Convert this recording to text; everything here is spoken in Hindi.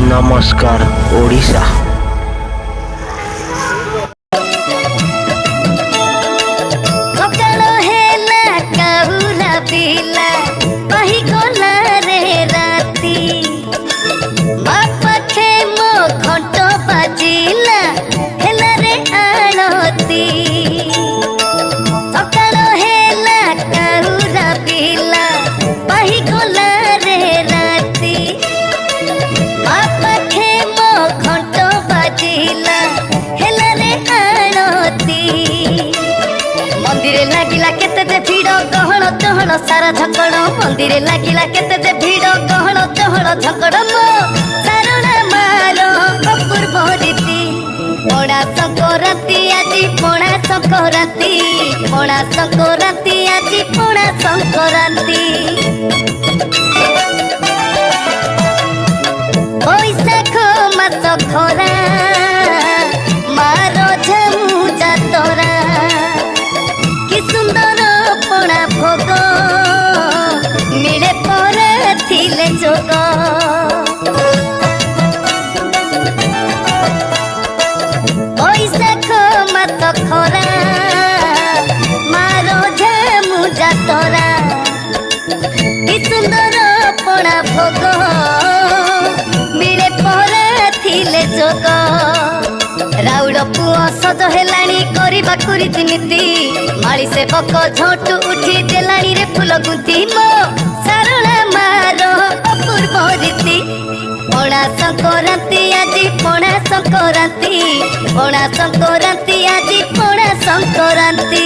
नमस्कार ओडिशा। लागिला केते दे भीड़ गहण चहण सारा झकड़ मंदिर लागिला केते दे भीड़ गहण चहण झकड़ मो सारणा मारो अपूर्व रीति पणा संक्रांति आजी पणा संक्रांति पणा संक्रांति आजी पणा संक्रांति बैशाख मास खरा मारो झमु जातरा सुंदर पणा भोग मिले पर थिले जोग बैशाख मास खरा मारो झमु जातरा कि सुंदर पणा भोग मिले पर थिले जोग राउड़ पुआ सज हेलाणी करबा रीतिनीति माली सेवक झोटू उठी देलाणी रे फूल गुंती मो सारणा मारो अपूर्व रीति पणा संक्रांति आजी पणा संक्रांति पणा संक्रांति आजी पणा संक्रांति।